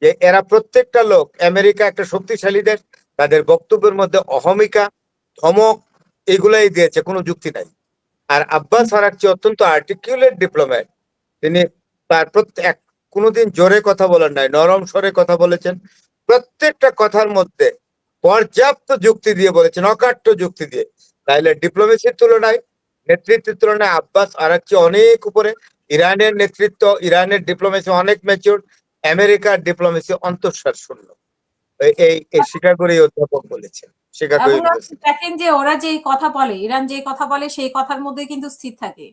যে এরা প্রত্যেকটা লোক, আমেরিকা একটা শক্তিশালী দেশ, তাদের বক্তব্যের মধ্যে অহমিকা, ধমক এগুলাই দিয়েছে, কোনো যুক্তি নাই। আর আব্বাস আরাকচি অত্যন্ত আর্টিকুলেট ডিপ্লোম্যাট। তিনি তার প্রত্যেক কোনোদিন জোরে কথা বলেন নাই, নরম স্বরে কথা বলেছেন। প্রত্যেকটা কথার মধ্যে পর্যাপ্ত যুক্তি দিয়ে বলেছেন, অকাট্য যুক্তি দিয়ে। তাইলে ডিপ্লোমেসির তুলনায়, নেতৃত্বের তুলনায় আব্বাস আরাকচি অনেক উপরে। ইরানের নেতৃত্ব, ইরানের ডিপ্লোমেসি অনেক ম্যাচিউর, আমেরিকার ডিপ্লোমেসি অন্তঃসার শূন্য। এই শিকাগোর এই অধ্যাপক বলেছেন, শিকাগো এবং আপনি ইউনিভার্সিটি। দেখেন যে ওরা যে কথা বলে, ইরান যে কথা বলে সেই কথার মধ্যে কিন্তু স্থির থাকে,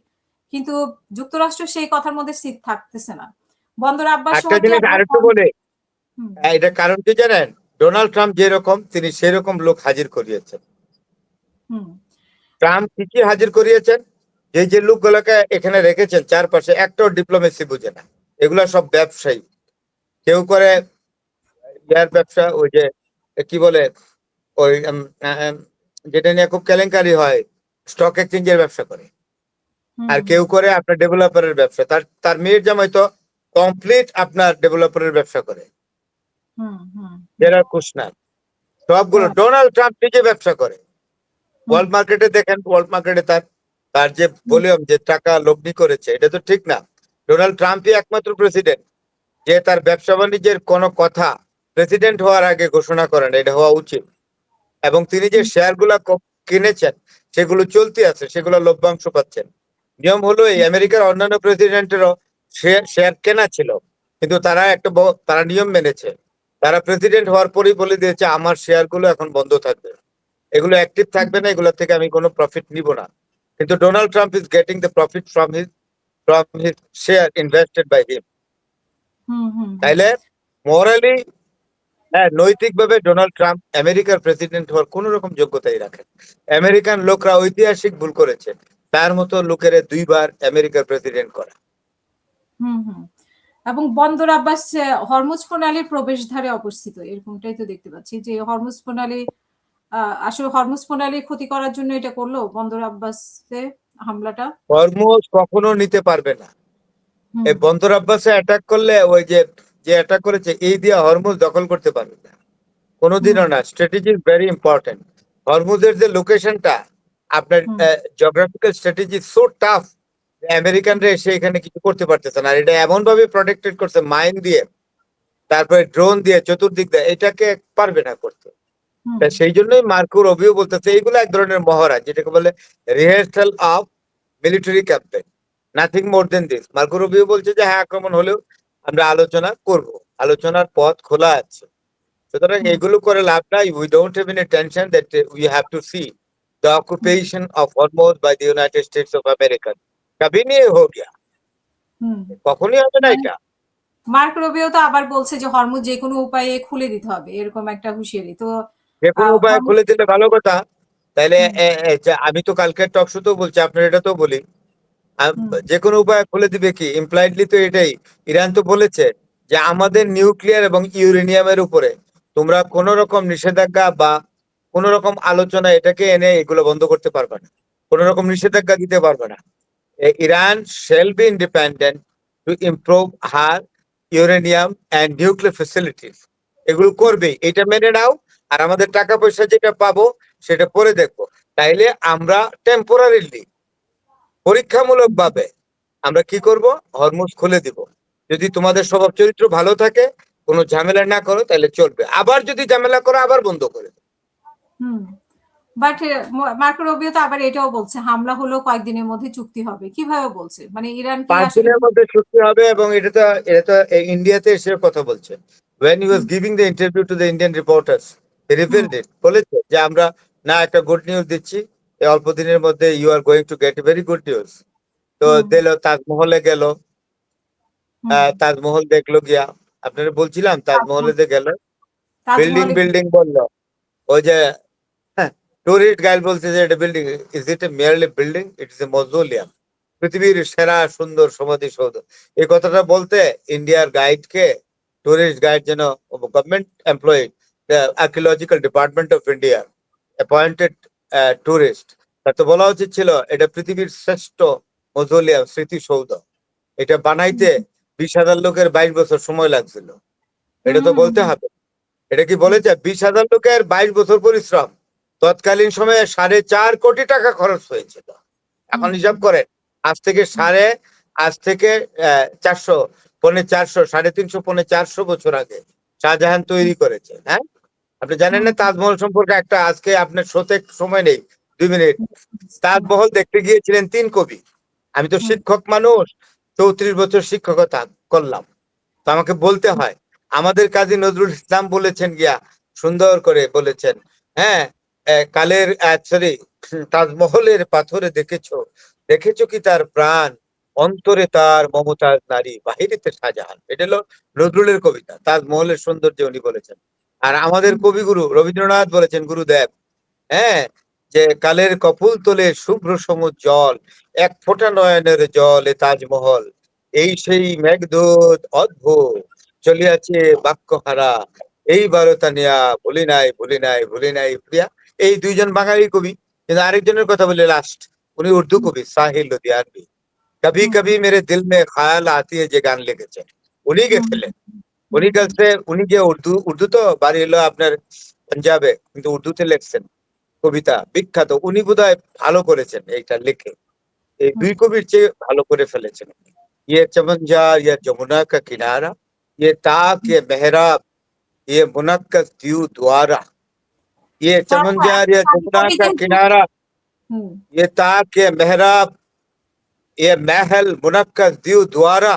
কিন্তু যুক্তরাষ্ট্র সেই কথার মধ্যে স্থির থাকতেছে না। বন্দর আব্বাস একটা শহরটি জিনিস আরেকটু বলে, হুম, এটা কারণ কি জানেন? ডোনাল্ড ট্রাম্প যেরকম, তিনি সেরকম লোক হাজির করিয়েছেন। হুম, ট্রাম্প কি হাজির করিয়েছেন? যে লোকগুলোকে এখানে রেখেছেন চারপাশে, একটাও ডিপ্লোমেসি বুঝে না। এগুলা সব ব্যবসায়ী। কেউ করে ইয়ার ব্যবসা, ওই যে কি বলে, ওই যেটা নিয়ে খুব কেলেঙ্কারি হয়, স্টক এক্সচেঞ্জের ব্যবসা করে। হুম, আর হুম, কেউ করে আপনার ডেভেলপারের ব্যবসা। তার তার মেয়ের জামাই তো কমপ্লিট আপনার ডেভেলপারের ব্যবসা করে, হুম, হুম, যারা কুশনার। সবগুলো হ্যাঁ, ডোনাল্ড ট্রাম্প নিজে ব্যবসা করে। হুম, ওয়ার্ল্ড মার্কেটে দেখেন, ওয়ার্ল্ড মার্কেটে তার তার যে হুম, ভলিউম, যে টাকা লগ্নি করেছে, এটা তো ঠিক না। ডোনাল্ড ট্রাম্পই একমাত্র প্রেসিডেন্ট যে তার ব্যবসা বাণিজ্যের কোনো কথা প্রেসিডেন্ট হওয়ার আগে ঘোষণা করেন, এটা হওয়া উচিত। এবং তিনি যে হুম, শেয়ার গুলা কিনেছেন, সেগুলো চলতে আছে, সেগুলো লভ্যাংশ পাচ্ছেন। নিয়ম হলো এই, আমেরিকার অন্যান্য প্রেসিডেন্টেরও শেয়ার কেনা ছিল, কিন্তু তারা তারা নিয়ম মেনেছে। তারা প্রেসিডেন্ট হওয়ার পরেই বলে দিয়েছে, আমার শেয়ার গুলো এখন বন্ধ থাকবে, এগুলো অ্যাক্টিভ থাকবে না, এগুলো থেকে আমি কোনো প্রফিট নিব না। কিন্তু Donald Trump is getting the profit from his share invested by him. হুম, হুম, হুম। তাইলে মোরালি, হ্যাঁ, নৈতিকভাবে ডোনাল্ড ট্রাম্প আমেরিকার প্রেসিডেন্ট হওয়ার কোন রকম যোগ্যতাই রাখেন। আমেরিকান লোকরা ঐতিহাসিক ভুল করেছে তার মতো লোকের দুইবার আমেরিকার প্রেসিডেন্ট করা। হুম, হুম। এবং বন্দর আব্বাস হরমুজ প্রণালীর প্রবেশদ্বারে অবস্থিত, এরকমটাই তো দেখতে পাচ্ছি যে হরমুজ প্রণালী, আসলে হরমুজ প্রণালী ক্ষতি করার জন্য এটা করলো বন্দর আব্বাসে হামলাটা। হরমুজ কখনো নিতে পারবে না। হুম, এই বন্দর আব্বাসে অ্যাটাক করলে, ওই যে যে অ্যাটাক করেছে, এই দিয়ে হরমুজ দখল করতে পারবে না হুম, কোনোদিনও না। Strategy is very important. হরমুজের যে লোকেশনটা, আপনার হুম, জিওগ্রাফিক্যাল স্ট্র্যাটেজি সো টাফ, আমেরিকানরা এসে এখানে কিছু করতে পারতেছে না। আর এটা এমন ভাবে প্রটেক্টেড করছে, মাইন দিয়ে, তারপরে ড্রোন দিয়ে, চতুর্দিক দিয়ে, এটাকে পারবে না করতে। হুম, তা সেই জন্যই মার্কো রবিও বলতেছে, এইগুলো এক ধরনের মহড়া, যেটাকে বলে rehearsal of military campaign, nothing more than this. Marco Rubio বলছে যে হ্যাঁ, আক্রমণ হলেও আমরা আলোচনা করব, আলোচনার পথ খোলা আছে। সুতরাং হুম, এগুলো করে লাভ নাই। We don't have any tension that we have to see the hmm, occupation of Hormuz by the United States of America. কবি নিয়ে হো গিয়া, হুম। কখনই হবে না মানে এটা। মার্ক রুবিও তো আবার বলছে যে হরমুজ যেকোনো উপায়ে খুলে দিতে হবে, এরকম একটা হুঁশিয়ারি তো। যে কোনো উপায়ে হরমুজ, খুলে দিলে ভালো কথা। তাইলে হুম, আমি তো কালকের টক শোতেও বলছি, আপনার এটা তো বলি, হুম, যে কোনো উপায়ে খুলে দিবে কি, ইমপ্লাইডলি তো এটাই। ইরান তো বলেছে যে আমাদের নিউক্লিয়ার এবং ইউরেনিয়ামের উপরে তোমরা কোন রকম নিষেধাজ্ঞা বা কোন রকম আলোচনা এটাকে এনে এগুলো বন্ধ করতে পারবে না, কোন রকম নিষেধাজ্ঞা দিতে পারবে না। Iran shall be independent to improve her uranium and nuclear facilities. এগুলো করবেই, এটা মেনে নাও। আর আমাদের টাকা পয়সা যেটা পাবো সেটা পরে দেখবো। তাইলে আমরা টেম্পোরারিলি, পরীক্ষামূলক ভাবে আমরা কি করব, হরমুজ খুলে দিব। যদি তোমাদের স্বভাব চরিত্র ভালো থাকে, কোনো ঝামেলা না করো, তাহলে চলবে। আবার যদি ঝামেলা করো, আবার বন্ধ করে দেবে। হুম। বাট মার্কো রুবিও তো আবার এটাও বলছে হামলা হলেও কয়েকদিনের মধ্যে চুক্তি হবে। কিভাবে বলছে? মানে ইরান কি 5 আসলে দিনের মধ্যে চুক্তি হবে। এবং এটা তো ইন্ডিয়াতে এসে কথা বলছে। when he was hmm, giving the interview to the Indian reporters, he hmm, revealed it, বলেছে যে আমরা না, একটা গুড নিউজ দিচ্ছি, এই অল্প দিনের মধ্যে you are going to get very good news. তো হুম, দিল, তাজমহলে গেল, হুম। তাজমহল দেখলো গিয়া। আপনারা বলছিলাম তাজমহলে তাজমহল, যে গেল, বিল্ডিং তাজমহলে বিল্ডিং বললো। ওই যে টুরিস্ট গাইড বলছে যে এটা building, is it a merely building, it is a mausoleum, পৃথিবীর সেরা সুন্দর সমাধিসৌধ। এই কথাটা বলতে ইন্ডিয়ার গাইডকে, টুরিস্ট গাইড যেন government employee, archaeological department of India appointed tourist, তার তো বলা উচিত ছিল এটা পৃথিবীর শ্রেষ্ঠ মজোলিয়াম, স্মৃতিসৌধ। এটা বানাইতে 20,000 লোকের 22 বছর সময় লাগছিল। এটা হুম তো হুম বলতে হুম হবে। এটা কি হুম বলেছে 20,000 লোকের 22 বছর পরিশ্রম, তৎকালীন সময়ে 4.5 কোটি টাকা খরচ হয়েছিল। এখন হুম হিসাব করেন, আজ থেকে 400, 450, 350, 450 বছর আগে শাহজাহান তৈরি করেছে। হ্যাঁ, আপনি জানেন হুম না তাজমহল সম্পর্কে একটা, আজকে আপনার শোতে সময় নেই, 2 মিনিট। হুম হুম তাজমহল দেখতে গিয়েছিলেন 3 কবি। আমি তো হুম শিক্ষক মানুষ, 34 বছর শিক্ষকতা করলাম, তো আমাকে বলতে হয়। আমাদের কাজী নজরুল ইসলাম বলেছেন গিয়া, সুন্দর করে বলেছেন, হ্যাঁ, কালের সরি, তাজমহলের পাথরে দেখেছো, দেখেছো কি তার প্রাণ, অন্তরে তার মমতাজ নারী, বাহিরেতে শাহজাহান। এটা হলো নজরুলের কবিতা, তাজমহলের সৌন্দর্য উনি বলেছেন। আর আমাদের কবিগুরু রবীন্দ্রনাথ বলেছেন, গুরুদেব, হ্যাঁ, যে কালের কপুল তলে শুভ্র সমুজ জল, এক ফোঁটা নয়নের জল এ তাজমহল, এই সেই মেঘদূত অদ্ভুত চলিয়াছে বাক্যহারা, এই বারতা নিয়া ভুলি নাই ভুলি নাই ভুলি নাই প্রিয়া। এই দুইজন বাঙালি কবি। কিন্তু আরেকজনের কথা বলি লাস্ট, উনি উর্দু কবি সাহিল লুধিয়ানভি। কভি হুম কভি মেরে দিল মে খায়াল আতি है যে গান লিখেছেন, উনি হুম গেছিলেন। হুম উনি হুম কাছে, উনি যে উর্দু, উর্দু তো বাড়ি হলো আপনার পাঞ্জাবে, কিন্তু উর্দুতে লেখছেন কবিতা বিখ্যাত। উনি বোধহয় ভালো করেছেন এইটা লিখে, এই হুম দুই কবির চেয়ে ভালো করে ফেলেছেন। ইয়ে চমনজা, ইয়ে যমুনা কা কিনারা, ইয়ে তাক, ইয়ে মেহরাব, ইয়ে মুনক্কাস দিউ দ্বারা, ইয়ে ফরাদ ভাই, চমনজা, আপনি ইয়ে খালি যমুনা কবি কা যেহেতু কিনারা, হুম ये ताक ये मेहराब ये महल मुनक्कस दियो द्वारा,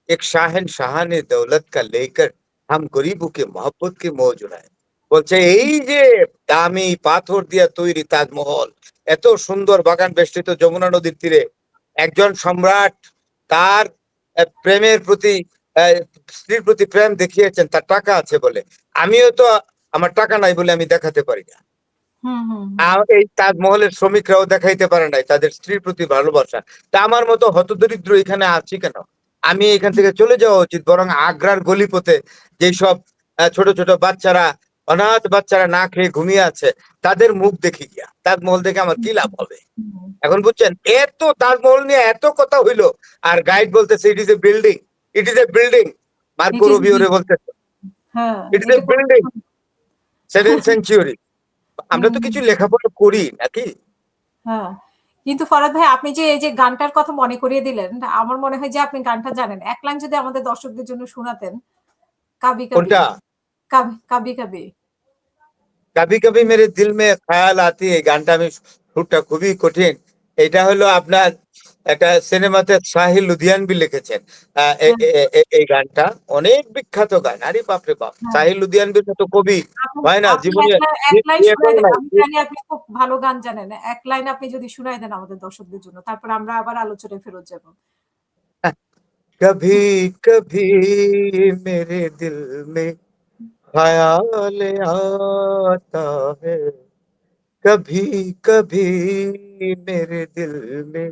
एक शाहनशाह ने दौलत का लेकर हम गरीबों के मोहब्बत के मौज उड़ाए। বলছে এই যে দামি পাথর দিয়ে তৈরি তাজমহল, এত সুন্দর বাগান বেষ্টিত যমুনা নদীর তীরে, একজন সম্রাট তার প্রেমের প্রতি, আহ, স্ত্রীর প্রতি প্রেম দেখিয়েছেন, তার টাকা আছে বলে। আমিও তো, আমার টাকা নাই বলে আমি দেখাতে পারি না। হুম হুম হুম এই তাজমহলের শ্রমিকরাও দেখাইতে পারে নাই তাদের স্ত্রীর প্রতি ভালোবাসা। তা আমার মতো হতদরিদ্র এখানে আছি কেন? আমি এখান থেকে চলে যাওয়া উচিত, বরং আগ্রার গলিপথে যেসব ছোট ছোট বাচ্চারা, অনাথ বাচ্চারা না খেয়ে ঘুমিয়ে আছে, তাদের মুখ দেখি গিয়া তাজমহল দেখে আমার কি লাভ হবে? হুম এখন বুঝছেন, এত তাজমহল নিয়ে এত কথা হইলো, আর গাইড বলতেছে it is a building, it is a building. Marco it is রুবিওরে বলতেছে হ্যাঁ ইট ইজ এ এটা কোনো বিল্ডিং, 7th সেঞ্চুরি। আমরা হুম তো হুম কিছু লেখাপড়া করি নাকি? হ্যাঁ কিন্তু ফরাদ ভাই, আপনি যে এই যে গানটার কথা মনে করিয়ে দিলেন, আমার মনে হয় যে আপনি গানটা জানেন। এক লাইন যদি আমাদের দর্শকদের জন্য শোনাতেন। কাবি কাবি, কোনটা? কাবি কাবি কাবি। কবি কবি মেরে দিল মে খেয়াল আতি, এই গানটা আমি, সুরটা খুবই কঠিন। এটা হলো আপনার একটা সিনেমাতে সাহিল লুধিয়ানভি লিখেছেন। হ্যাঁ, এই গানটা অনেক বিখ্যাত গান। আরে বাপরে বাপ, হ্যাঁ। সাহিল লুধিয়ানভির মতো কবি আপনি হয় না আপনি জীবনে, এক লাইন বিয়ে শোনায় করে দেন। নাই। আমি জানি আপনি খুব ভালো গান জানেন। এক লাইন আপনি যদি শুনায় দেন আমাদের দর্শকদের জন্য। তারপর আমরা আবার আলোচনায় ফেরত যাব। কভি কভি মেরে দিল মে ख्याल आता है, कभी कभी मेरे दिल में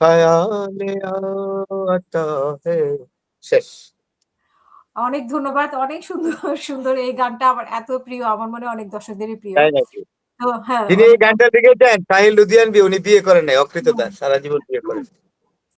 ख्याल आता है। শেষ। অনেক ধন্যবাদ। অনেক সুন্দর, সুন্দর এই গানটা আমার এত প্রিয়। আমার মনে হয় অনেক দর্শকদেরই প্রিয়। তাই নাকি? তো হ্যাঁ, যিনি এই অনেক গানটা লিখেছেন সাহিল লুধিয়ানভি, উনি বিয়ে করেন নাই, অকৃতদার, সারা জীবন বিয়ে করেন।